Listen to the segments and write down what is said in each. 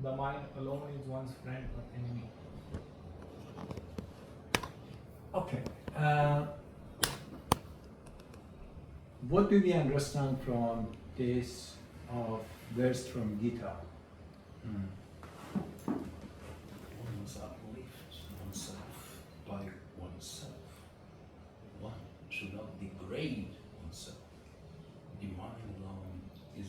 the mind alone is one's friend or enemy. Okay. What do we understand from this verse from Gita? One's uplift oneself by oneself. One should not degrade oneself. The mind alone is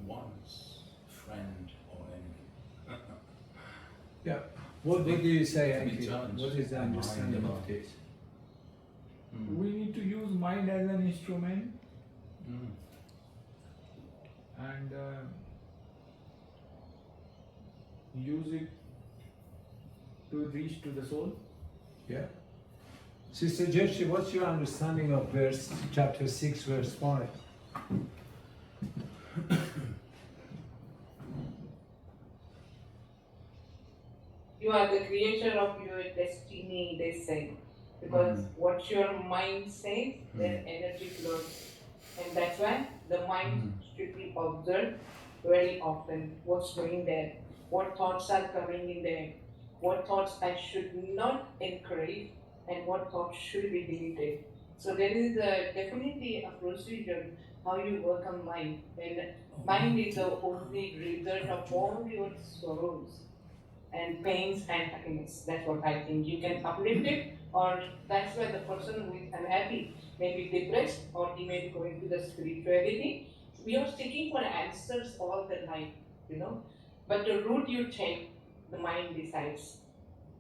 one's friend or enemy. Yeah. What do you say, To be Ankit? challenged. What is the Mind understanding alone. of this? We need to use mind as an instrument and use it to reach to the soul. Yeah. Sister Jershi, what's your understanding of chapter 6, verse 5? You are the creator of your destiny, they say. Because what your mind says, then energy flows. And that's why the mind should be observed very often. What's going there? What thoughts are coming in there? What thoughts I should not encourage and what thoughts should be deleted. So there is definitely a procedure how you work on mind. And mind is the only result of all your sorrows and pains and happiness. That's what I think. You can uplift it, or that's why the person who is unhappy may be depressed, or he may be going to the spirituality. We are seeking for answers all the time, you know. But the route you take, the mind decides.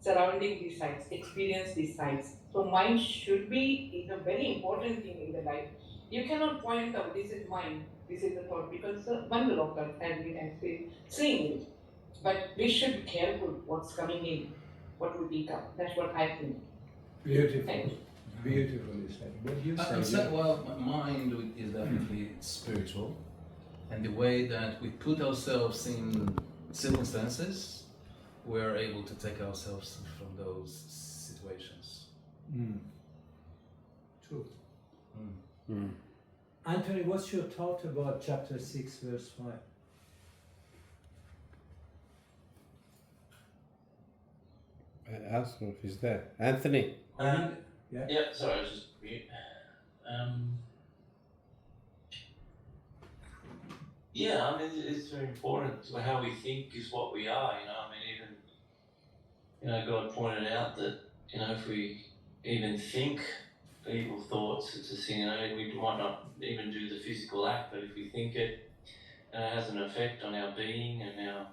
Surrounding decides, experience decides. So mind should be a very important thing in the life. You cannot point out this is mind, this is the thought, because one local and we can say seeing it. But we should be careful what's coming in, what will become. That's what I think. Beautiful. Thank you. Beautifully said. What do you And say? well, mind is definitely spiritual, and the way that we put ourselves in circumstances, we're able to take ourselves from those situations. True. Anthony, what's your thought about chapter 6, verse 5? I asked him if he's there. Anthony. Yeah, sorry, I was just mute. Yeah, I mean, it's very important. How we think is what we are, you know. I mean, even, God pointed out that, if we even think evil thoughts, it's a sin. We might not even do the physical act, but if we think it, it has an effect on our being and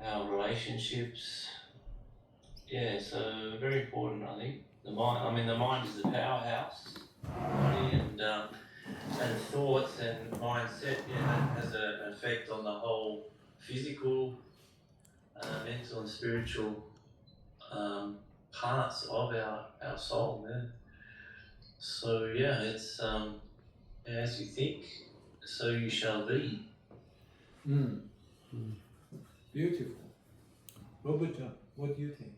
our relationships. Yeah, so very important, I think. The mind is the powerhouse, and thoughts and mindset, that has an effect on the whole physical, mental and spiritual parts of our soul. Yeah. So it's as you think, so you shall be. Beautiful. Robert, what do you think?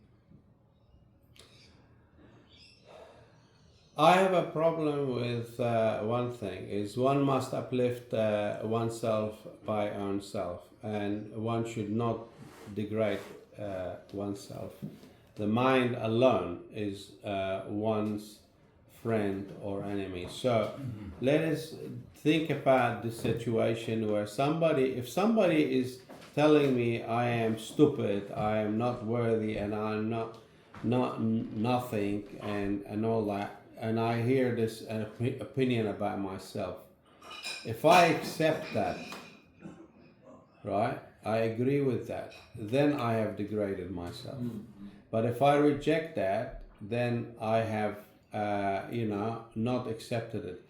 I have a problem with one thing, is one must uplift oneself by oneself, and one should not degrade oneself. The mind alone is one's friend or enemy. So let us think about the situation where if somebody is telling me I am stupid, I am not worthy, and I'm not nothing, and all that, and I hear this opinion about myself. If I accept that, right, I agree with that, then I have degraded myself. But if I reject that, then I have, not accepted it.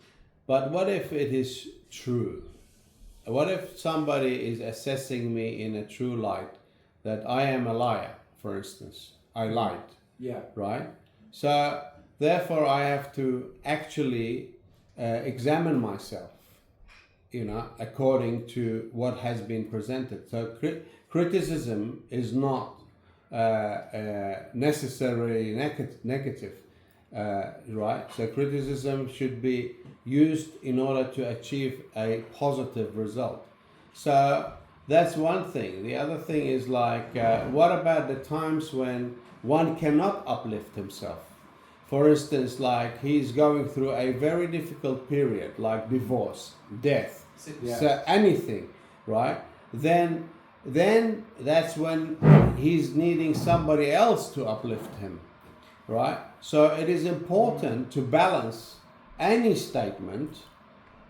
But what if it is true? What if somebody is assessing me in a true light, that I am a liar, for instance? I lied. Yeah. Right? So therefore I have to actually examine myself, according to what has been presented. So criticism is not necessarily negative, right? So criticism should be used in order to achieve a positive result. So That's one thing. The other thing is like, what about the times when one cannot uplift himself? For instance, like he's going through a very difficult period, like divorce, death, so anything, right? Then that's when he's needing somebody else to uplift him, right? So it is important to balance any statement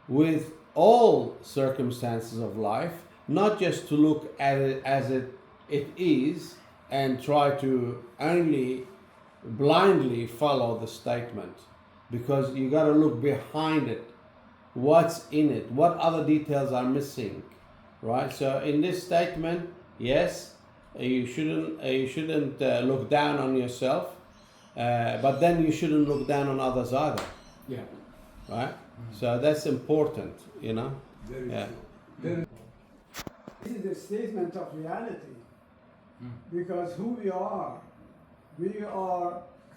with all circumstances of life, not just to look at it as it is and try to only blindly follow the statement, because you got to look behind it, what's in it, what other details are missing, right? So in this statement, yes, you shouldn't look down on yourself, but then you shouldn't look down on others either. Yeah. Right? So that's important, you know? Very Yeah. true. This is a statement of reality, because who we are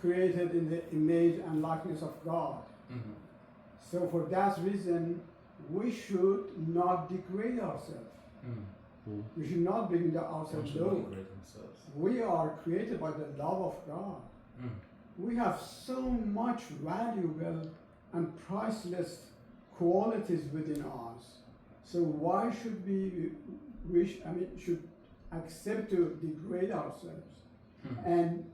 created in the image and likeness of God. So for that reason, we should not degrade ourselves. We should not bring ourselves low. We are created by the love of God. We have so much valuable and priceless qualities within us. So why should we should accept to degrade ourselves? And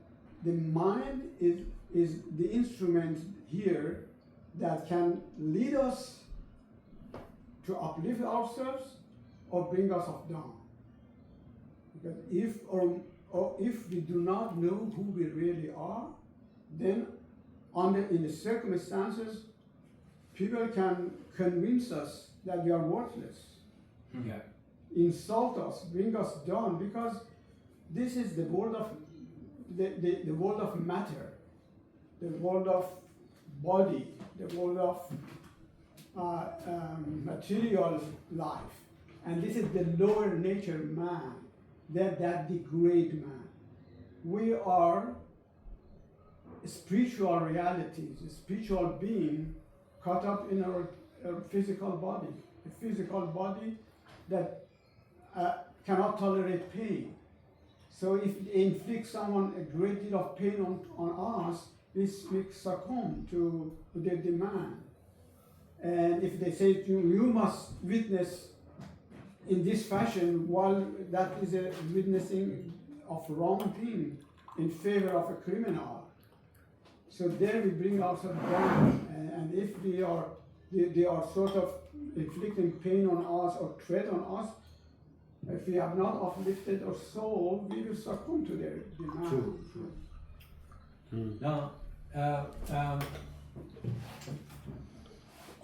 the mind is the instrument here that can lead us to uplift ourselves or bring us down. Because if we do not know who we really are, then in the circumstances, people can convince us that we are worthless, insult us, bring us down, because this is the world of the world of matter, the world of body, the world of material life, and this is the lower nature man, that degrade man. We are spiritual realities, a spiritual being caught up in our physical body, a physical body that cannot tolerate pain. So if they inflict someone a great deal of pain on us, we succumb to their demand. And if they say to you, you must witness in this fashion, while that is a witnessing of wrong thing in favor of a criminal. So there we bring ourselves down, and if they are sort of inflicting pain on us or threat on us, if we have not uplifted our soul, we will succumb to their demand. True. Now,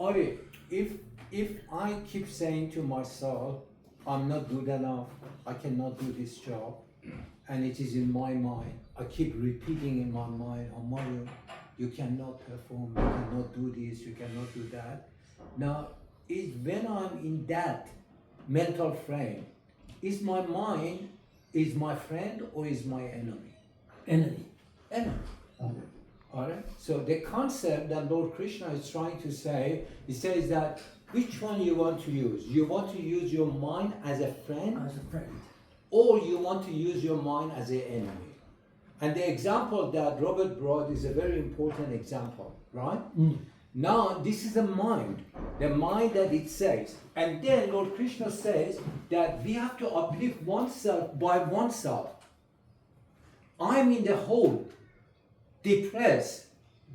Ari, if I keep saying to myself, I'm not good enough, I cannot do this job, and it is in my mind, I keep repeating in my mind, oh Mario, you cannot perform, you cannot do this, you cannot do that. Now, when I'm in that mental frame, is my mind is my friend or is my enemy? Enemy. Enemy. Alright? So the concept that Lord Krishna is trying to say, he says that which one you want to use? You want to use your mind as a friend? As a friend. Or you want to use your mind as an enemy? And the example that Robert brought is a very important example, right? Now, this is a mind, the mind that it says. And then Lord Krishna says that we have to uplift oneself by oneself. I'm in the hole, depressed,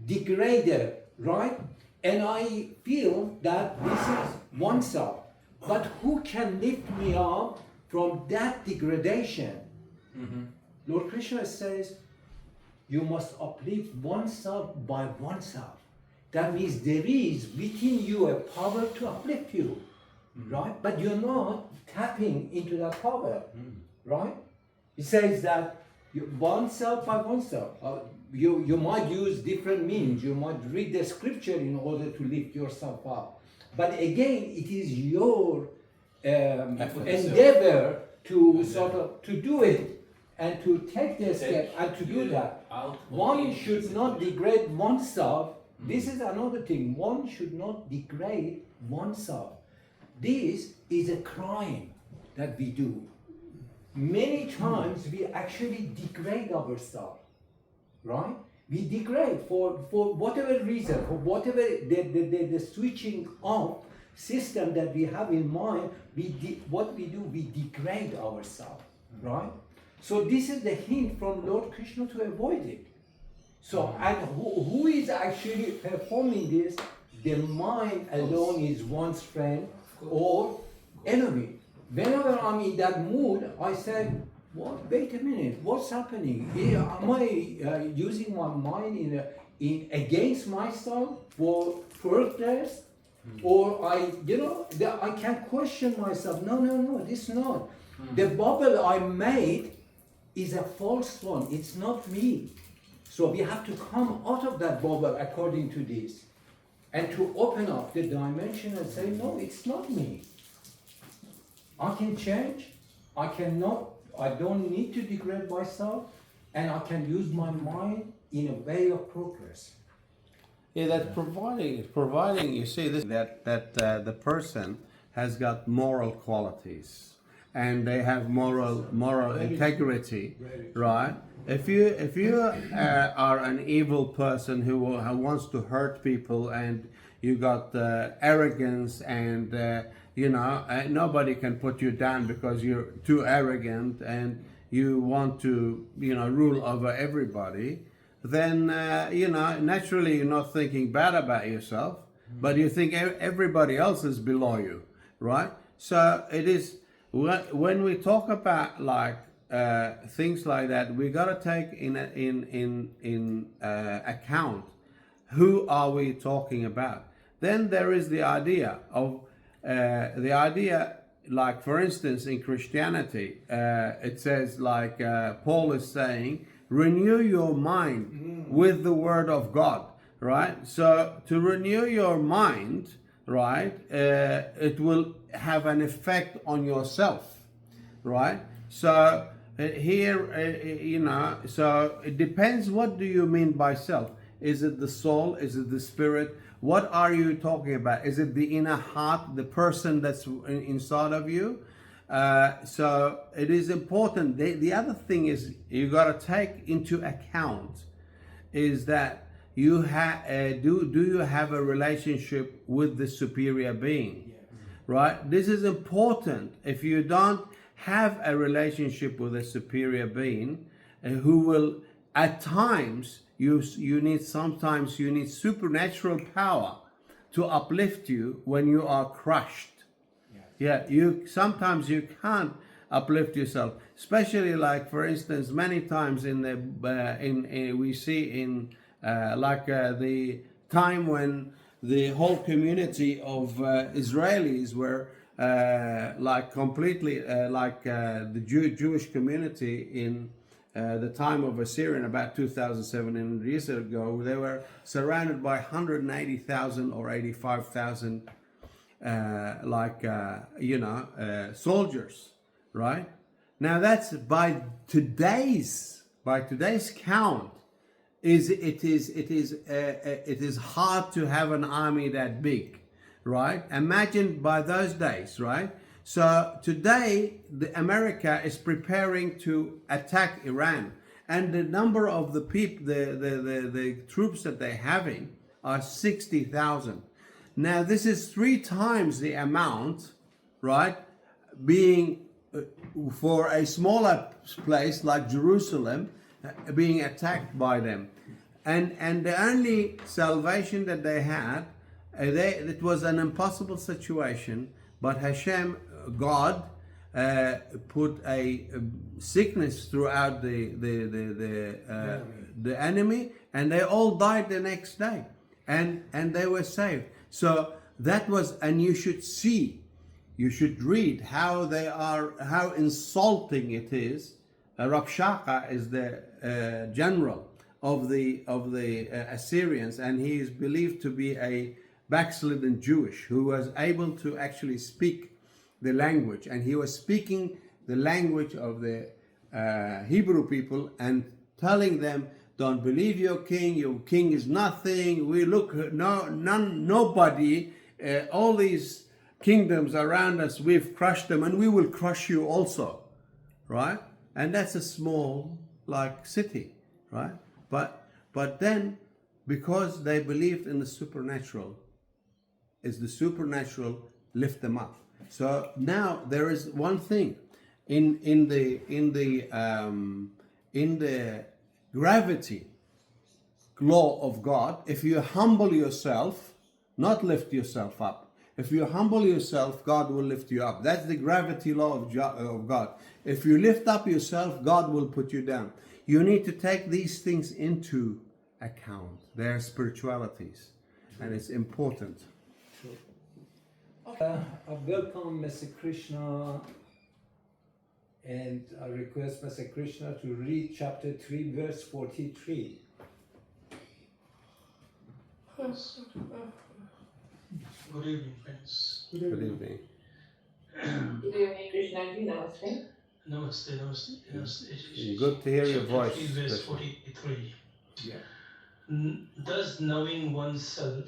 degraded, right? And I feel that this is oneself. But who can lift me up from that degradation? Lord Krishna says, you must uplift oneself by oneself. That means there is within you a power to uplift you, right? But you're not tapping into that power, right? He says that oneself by oneself. You might use different means. You might read the scripture in order to lift yourself up. But again, it is your endeavor to sort of to do it and to take the step and to do that. One should not degrade oneself. This is another thing. One should not degrade oneself. This is a crime. that we do, many times we actually degrade ourselves, right? We degrade for whatever reason, for whatever the switching off system that we have in mind, what we do, we degrade ourselves, right? So this is the hint from Lord Krishna to avoid it. So, and who is actually performing this? The mind alone is one's friend or enemy. Whenever I'm in that mood, I say, what? Wait a minute, what's happening? Am I using my mind in against myself for purpose? Or I can question myself. No, this is not. The bubble I made is a false one. It's not me. So we have to come out of that bubble according to this, and to open up the dimension and say, no, it's not me. I can change. I don't need to degrade myself, and I can use my mind in a way of progress. Yeah, that's providing. You see this that the person has got moral qualities, and they have moral integrity, right? If you are an evil person who wants to hurt people, and you got arrogance, and nobody can put you down because you're too arrogant, and you want to rule over everybody, then naturally you're not thinking bad about yourself, but you think everybody else is below you, right? So it is when we talk about like things like that, we got to take in account who are we talking about. Then there is the idea of like, for instance, in Christianity, it says, like Paul is saying, renew your mind with the word of God, right? So to renew your mind, right, it will have an effect on yourself, right? So here, so it depends, what do you mean by self? Is it the soul? Is it the spirit? What are you talking about? Is it the inner heart, the person that's inside of you? So it is important. The other thing is you got to take into account is that you do you have a relationship with the superior being, right? This is important. If you don't have a relationship with a superior being, who will at times you need supernatural power to uplift you when you are crushed. Sometimes you can't uplift yourself, especially like, for instance, many times we see in the time when the whole community of Israelis were completely the Jewish community in the time of Assyrian about 2,700 years ago. They were surrounded by 180,000 or 85,000 soldiers, right? Now that's by today's count. It is hard to have an army that big, right? Imagine by those days, right? So today, America is preparing to attack Iran, and the number of the people, the troops that they're having are 60,000. Now this is 3 times the amount, right? Being for a smaller place like Jerusalem, being attacked by them, and the only salvation that they had, it was an impossible situation, but Hashem, God, put a sickness throughout the enemy, and they all died the next day, and they were saved. So that was, and you should read how insulting it is. Rabshakeh is the general of the Assyrians, and he is believed to be a backslidden Jewish who was able to actually speak the language, and he was speaking the language of the Hebrew people and telling them, don't believe your king is nothing, nobody, all these kingdoms around us, we've crushed them, and we will crush you also, right? And that's a small, like, city, right? But then, because they believed in the supernatural, is the supernatural lift them up. So now there is one thing in the gravity law of God. If you humble yourself, not lift yourself up. If you humble yourself, God will lift you up. That's the gravity law of God. If you lift up yourself, God will put you down. You need to take these things into account. They're spiritualities, and it's important. I welcome Mr. Krishna, and I request Mr. Krishna to read chapter 3, verse 43. Good evening, friends. Good evening. Good evening, Krishna ji. Namaste. Namaste, namaste, namaste. Good to hear your Chapter voice, 3, verse Krishna. 43. Yeah. Thus knowing oneself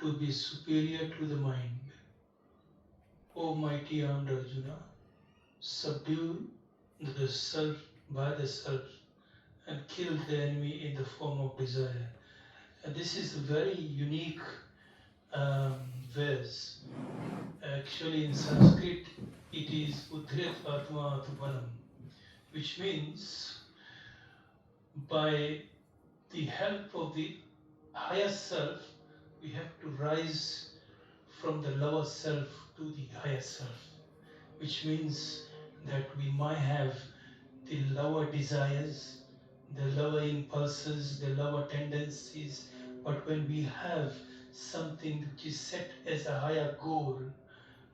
to be superior to the mind, O mighty armed Arjuna, subdue the self by the self and kill the enemy in the form of desire. And this is a very unique verse. Actually, in Sanskrit, it is Udhrit Atma Atmanam, which means by the help of the higher self, we have to rise from the lower self to the higher self, which means that we might have the lower desires, the lower impulses, the lower tendencies, but when we have something which is set as a higher goal,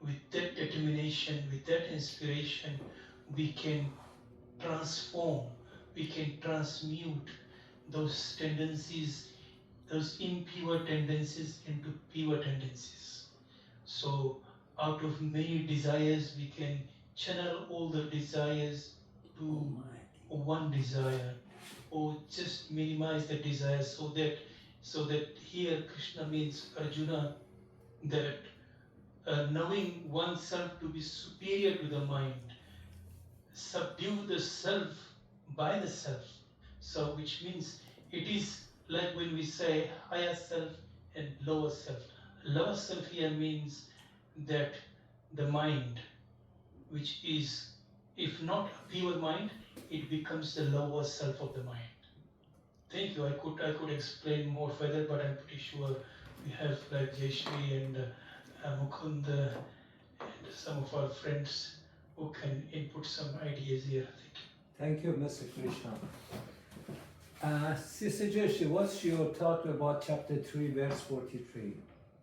with that determination, with that inspiration, we can transform, we can transmute those tendencies, those impure tendencies into pure tendencies. So out of many desires, we can channel all the desires to one desire, or just minimize the desires, so that here Krishna means Arjuna, that knowing oneself to be superior to the mind, subdue the self by the self. So which means it is like when we say higher self and lower self. Lower self here means that the mind, which is, if not a pure mind, it becomes the lower self of the mind. Thank you. I could explain more further, but I'm pretty sure we have like Jayashri and Mukund and some of our friends who can input some ideas here. Thank you, Mr. Krishna. Sister Joshi, what's your thought about chapter 3, verse 43?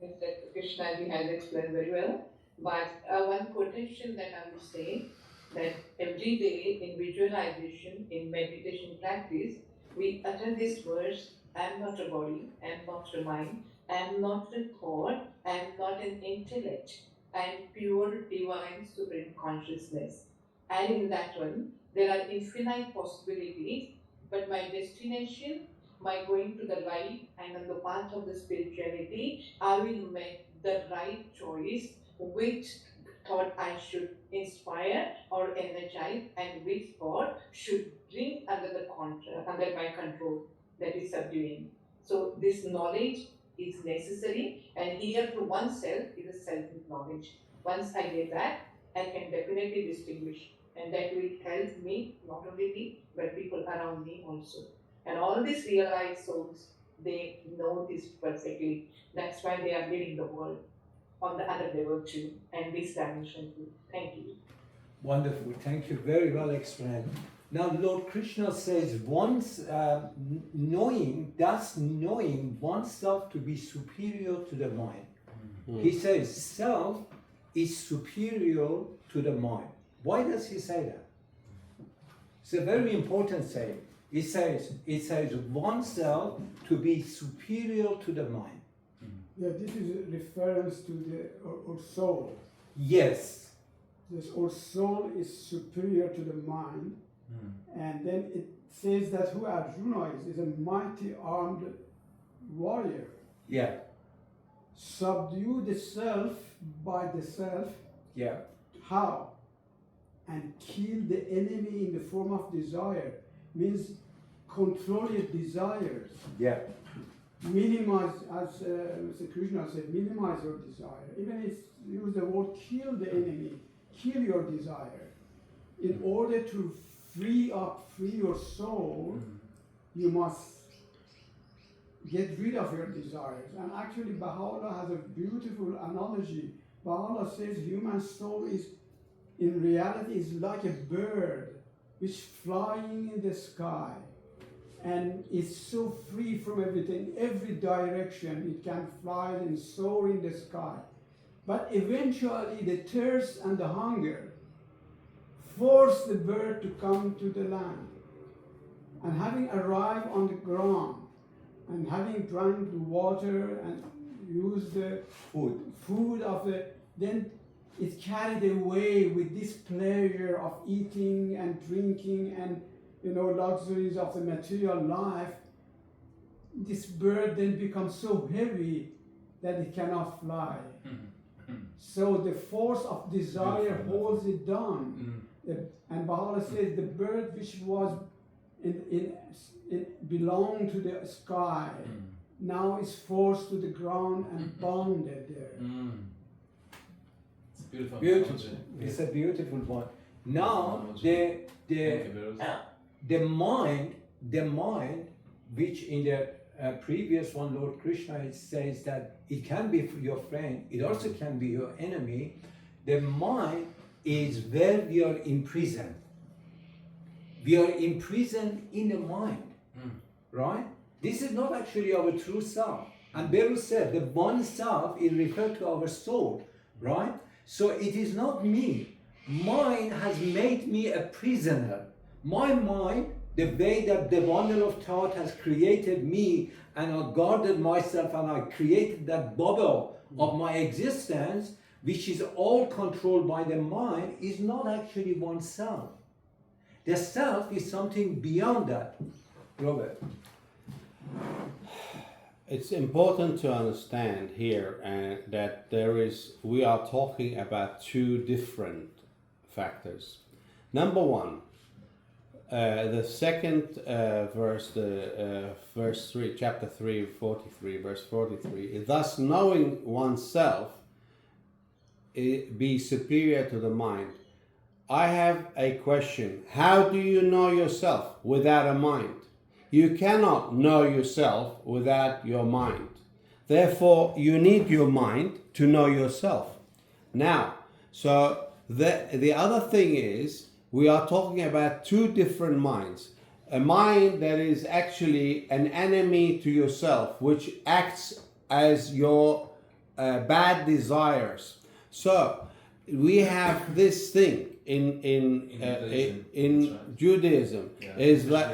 Mr. Krishna ji has explained very well. But one quotation that I would say, that every day in visualization, in meditation practice, we utter this verse: I am not a body, I am not a mind, I am not a thought, I am not an intellect, I am pure divine supreme consciousness. And in that one, there are infinite possibilities, but my destination, my going to the light and on the path of the spirituality, I will make the right choice, which thought I should inspire or energize, and which thought should bring under my control, that is subduing. So this knowledge is necessary, and here to oneself is a self-knowledge. Once I get that, I can definitely distinguish, and that will help me, not only me, but people around me also. And all these realized souls, they know this perfectly. That's why they are leading the world on the other level too, and this dimension too. Thank you. Wonderful, thank you, very well explained. Now, Lord Krishna says, once knowing oneself to be superior to the mind. He says, self is superior to the mind. Why does he say that? It's a very important saying. It says oneself to be superior to the mind. Yeah, this is a reference to our soul. Yes. This our soul is superior to the mind, and then it says that who Arjuna is a mighty armed warrior. Yeah. subdue the self by the self. Yeah. How? And kill the enemy in the form of desire. Means control your desires. Yeah. Minimize, as Mr. Krishna said, minimize your desire. Even if you use the word kill the enemy, kill your desire. In order to free your soul, you must get rid of your desires. And actually, Baha'u'llah has a beautiful analogy. Baha'u'llah says human soul is, in reality, is like a bird which flying in the sky. And it's so free from everything, every direction. It can fly and soar in the sky. But eventually the thirst and the hunger force the bird to come to the land. And having arrived on the ground, and having drank the water and used the food of the, then it carried away with this pleasure of eating and drinking and luxuries of the material life. This bird then becomes so heavy that it cannot fly. So the force of desire holds it down. And Baha'u'llah says the bird which was belonged to the sky now is forced to the ground and bounded there. It's a beautiful. Beautiful. analogy. It's a beautiful one. Now the mind, which in the previous one, Lord Krishna says that it can be your friend, it also can be your enemy. The mind is where we are imprisoned. We are imprisoned in the mind, right? This is not actually our true self. And Beru said the one self is referred to our soul, right? So it is not me. Mind has made me a prisoner. My mind, the way that the wonder of thought has created me, and I guarded myself and I created that bubble of my existence, which is all controlled by the mind, is not actually oneself. The self is something beyond that. Robert. It's important to understand here that we are talking about two different factors. Number one, the second verse, verse 3, chapter 3, 43, verse 43, thus knowing oneself be superior to the mind. I have a question. How do you know yourself without a mind? You cannot know yourself without your mind. Therefore, you need your mind to know yourself. Now, so the other thing is, we are talking about two different minds. A mind that is actually an enemy to yourself, which acts as your bad desires. So we have this thing in Judaism is like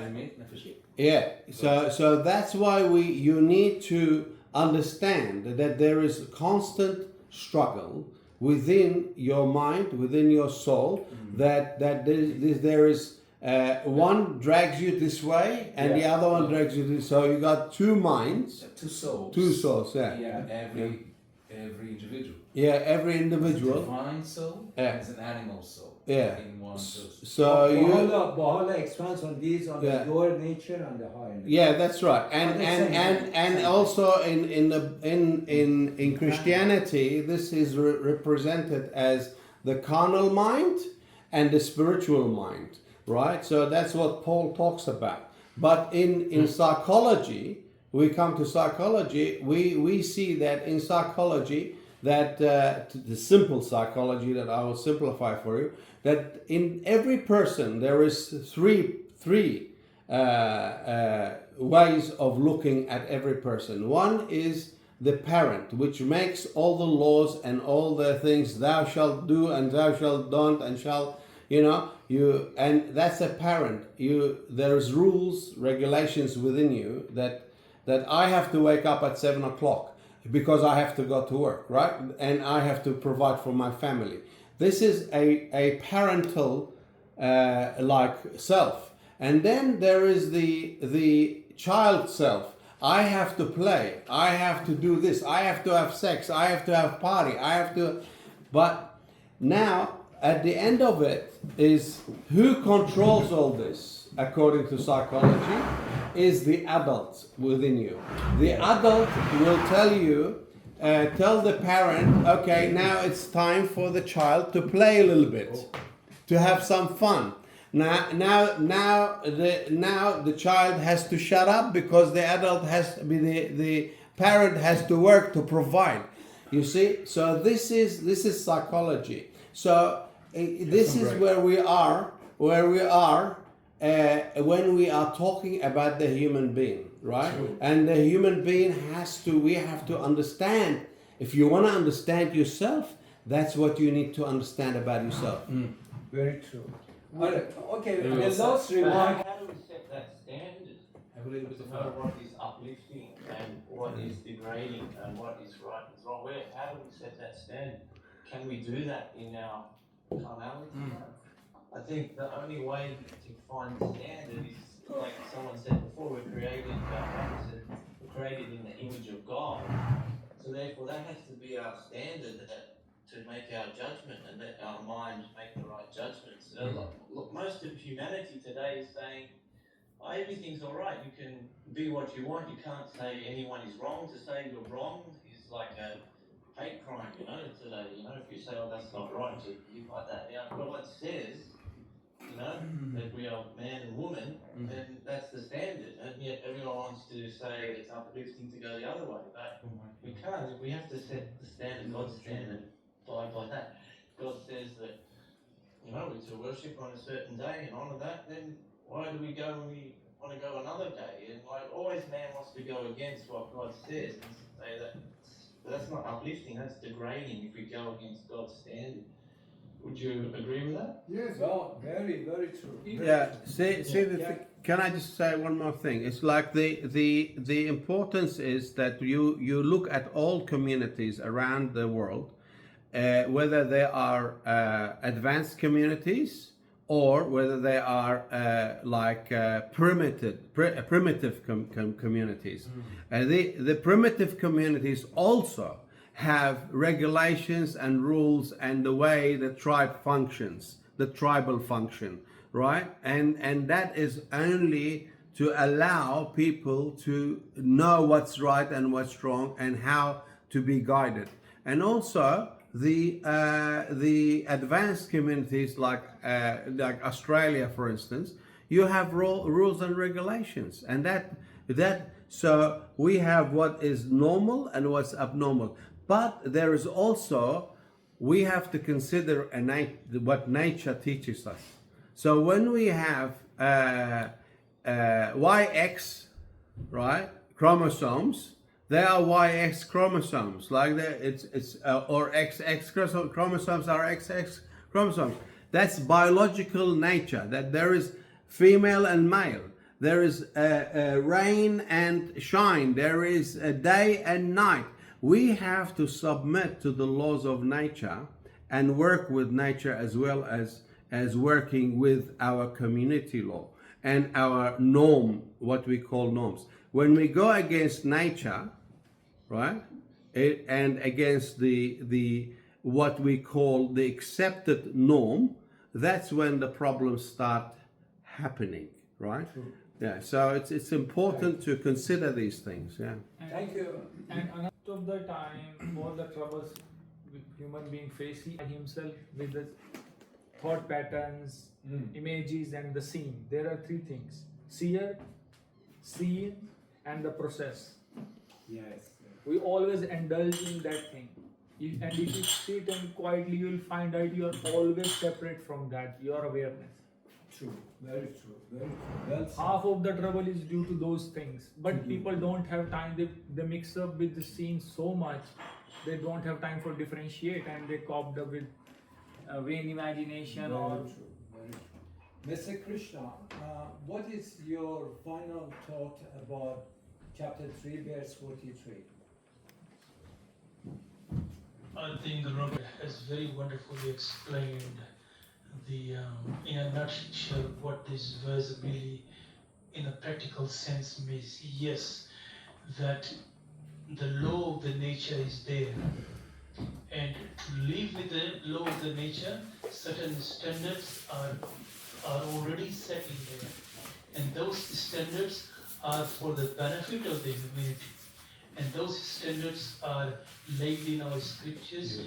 so that's why you need to understand that there is a constant struggle within your mind, within your soul, that there is one drags you this way and the other one drags you this. So you got two minds, Two souls. two souls. Every individual. Yeah, every individual. A divine soul and an animal soul. Yeah. In one person. So Baha'u'llah expands on these, on the lower nature and the higher nature. Yeah, that's right. And also in Christianity, this is represented as the carnal mind and the spiritual mind, right? So that's what Paul talks about. But in psychology, we come to psychology, we see that in psychology, that the simple psychology that I will simplify for you, that in every person there is three ways of looking at every person. One is the parent, which makes all the laws and all the things thou shalt do and thou shalt don't and shall, and that's a parent. There's rules, regulations within you that I have to wake up at 7 o'clock because I have to go to work, right? And I have to provide for my family. This is a parental like self. And then there is the child self. I have to play, I have to do this, I have to have sex, I have to have party, I have to. But now, at the end of it, is who controls all this, according to psychology, is the adult within you. The adult will tell you, tell the parent, okay, now it's time for the child to play a little bit, to have some fun. Now the child has to shut up because the adult has to be the parent has to work to provide. You see, so this is psychology. So this is where we are when we are talking about the human being, right? True. And the human being we have to understand. If you want to understand yourself, that's what you need to understand about yourself. Very true. Okay, Very the well said. last But remark. how do we set that standard? Have a little bit To of know fun. what is uplifting and what is degrading and what is right and wrong. How do we set that standard? Can we do that in our carnality? I think the only way to find the standard is, like someone said before, we're created in the image of God. So therefore, that has to be our standard to make our judgment and let our mind make the right judgments. Look, most of humanity today is saying, oh, everything's all right. You can be what you want. You can't say anyone is wrong. To say you're wrong is like a hate crime, today. If you say, oh, that's not right to live like that. God says, that we are man and woman, then that's the standard. And yet everyone wants to say it's uplifting to go the other way. But we can't. We have to set the standard, God's standard, by that. God says that, we're to worship on a certain day and honour that, then why do we go when we want to go another day? And always man wants to go against what God says and say that, but that's not uplifting, that's degrading if we go against God's standard. Would you agree with that? Yes. Well, very, very true. Yeah. Can I just say one more thing? It's like the importance is that you look at all communities around the world, whether they are advanced communities or whether they are primitive communities. The primitive communities also have regulations and rules and the way the tribe functions, the tribal function, right? And that is only to allow people to know what's right and what's wrong and how to be guided. And also the advanced communities like Australia, for instance, you have rules and regulations, and so we have what is normal and what's abnormal. But there is also, we have to consider what nature teaches us. So when we have YX, right, chromosomes, they are YX chromosomes, like or XX chromosomes are XX chromosomes. That's biological nature, that there is female and male. There is rain and shine. There is a day and night. We have to submit to the laws of nature and work with nature as well as working with our community law and our norm, what we call norms. When we go against nature, right, and against the what we call the accepted norm, that's when the problems start happening, right? True. Yeah, so it's important to consider these things. Yeah. Thank you. And most of the time, all the troubles with human being face himself with the thought patterns, images, and the scene. There are three things: seer, seen, and the process. Yes. We always indulge in that thing. And if you sit and quietly, you will find out you are always separate from that, your awareness. True. Very true. Very true. Well said. Half of the trouble is due to those things. But people don't have time. They mix up with the scene so much. They don't have time for differentiate, and they copped up with vain imagination or. Very true. Very true. Mr. Krishna, what is your final thought about chapter 3, verse 43? I think the Robert has very wonderfully explained in a nutshell what this verse really, in a practical sense, means. Yes, that the law of the nature is there. And to live with the law of the nature, certain standards are already set in there. And those standards are for the benefit of the humanity. And those standards are laid in our scriptures.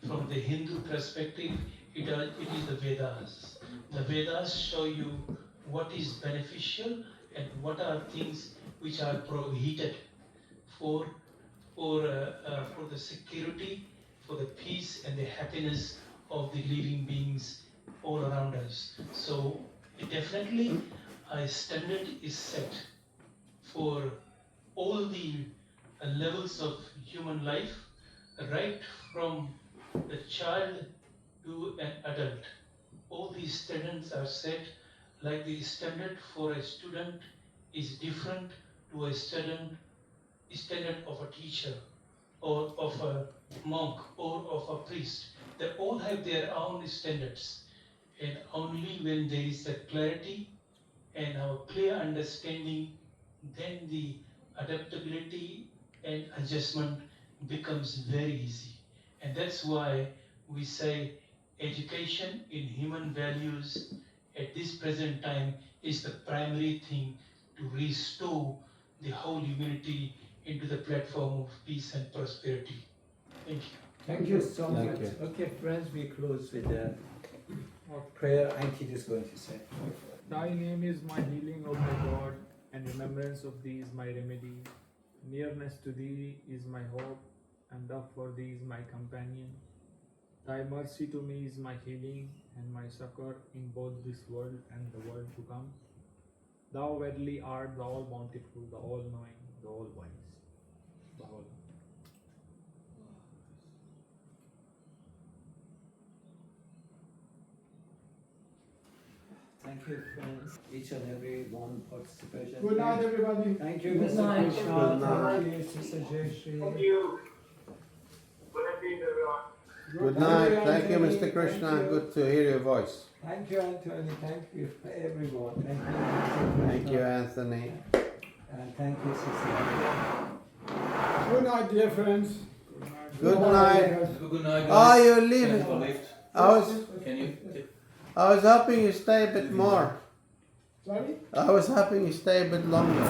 From the Hindu perspective, it is the Vedas. The Vedas show you what is beneficial and what are things which are prohibited for the security, for the peace and the happiness of the living beings all around us. So definitely a standard is set for all the levels of human life, right from the child to an adult. All these standards are set, like the standard for a student is different to a standard of a teacher or of a monk or of a priest. They all have their own standards. And only when there is a clarity and a clear understanding, then the adaptability and adjustment becomes very easy. And that's why we say education in human values at this present time is the primary thing to restore the whole humanity into the platform of peace and prosperity. Thank you. Thank you so Thank much. you. Okay, friends, we close with a prayer. Ankit is going to say. Thy name is my healing, O my God, and remembrance of thee is my remedy. Nearness to thee is my hope, and love for thee is my companion. Thy mercy to me is my healing, and my succor in both this world and the world to come. Thou verily art the all-bountiful, the all-knowing, the all-wise. Bhagwan. Thank you, friends. Each and every one participation. Good night, everybody. Thank you, Good Mr. night. Krishna. Good night. Thank you, Sister Jayashree. Thank you. Good evening, everyone. Good night. Thank you, Mr. Krishna. Thank you. Good to hear your voice. Thank you, Anthony. Thank you, everyone. Thank you, Mr. Thank you, Krishna. Anthony. And thank you, Sister. Good night, dear friends. Good night. Have a good night, Oh, guys. you're Can I leaving. have a lift? Can you? I was hoping you stay a bit more. Sorry? I was hoping you stay a bit longer.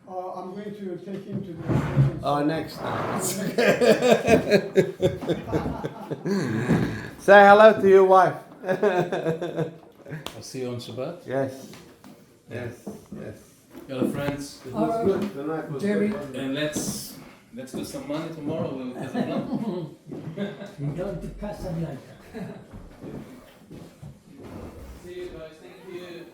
I'm going to take him to the station. Oh, next time. Say hello to your wife. I'll see you on Shabbat. Yes. Yes. Yes. Hello, friends. It was good. The night was Jerry. good. And let's do some money tomorrow. We'll Casablanca. We're going to Casablanca. See you guys. Thank you.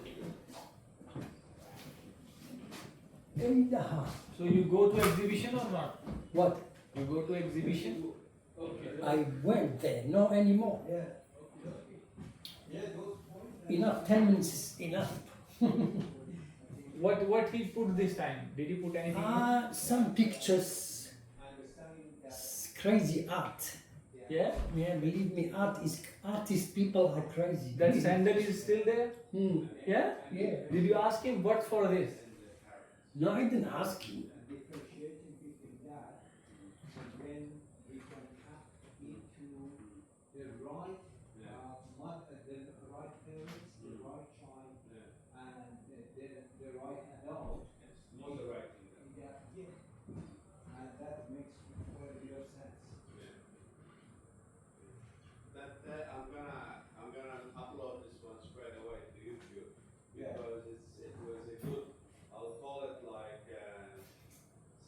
In the house. So you go to exhibition or not? What? You go to exhibition? I went there, not anymore. Enough, 10 minutes is enough. What he put this time? Did he put anything? Some pictures, crazy art. Yeah? Yeah, believe me, artist people are crazy. That sandal is still there? Hmm. Yeah? Yeah. Did you ask him what for this? No, I didn't ask him. Differentiating between that and when we can tap into the right the right parents, the right child, and the right adult. Not the right thing. Yeah. And that makes real sense. That I'm gonna upload this one straight away to YouTube because it was a good. I'll call it like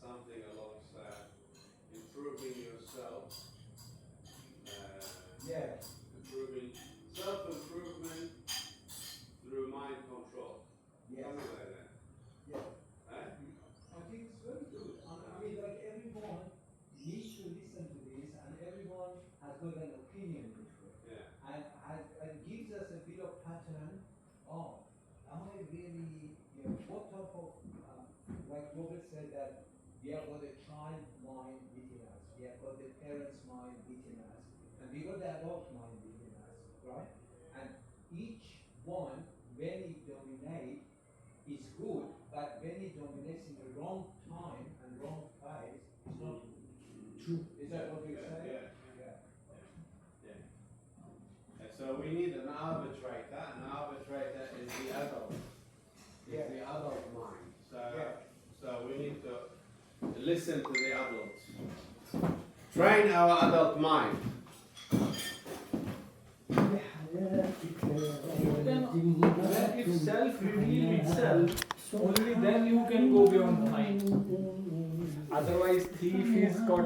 something along improving yourself. Yeah. Improving self-improvement through mind control. Yes. Something like that. Yeah. Right? I think it's very good. I mean, like everyone needs to listen to this, and everyone has got an opinion this way. Yeah. And gives us a bit of pattern. Oh, am I really? What type of? Like Robert said that we have got a child mind within us, we have got the parent's mind within us, and we got the adult mind within us, right? And each one, when it dominates, is good, but when it dominates in the wrong time and wrong adult. Yeah. It's the adult mind. So, Yeah. so we need to listen to the adults. Train our adult mind. When if self reveal itself, only then you can go beyond the mind. Otherwise, thief is caught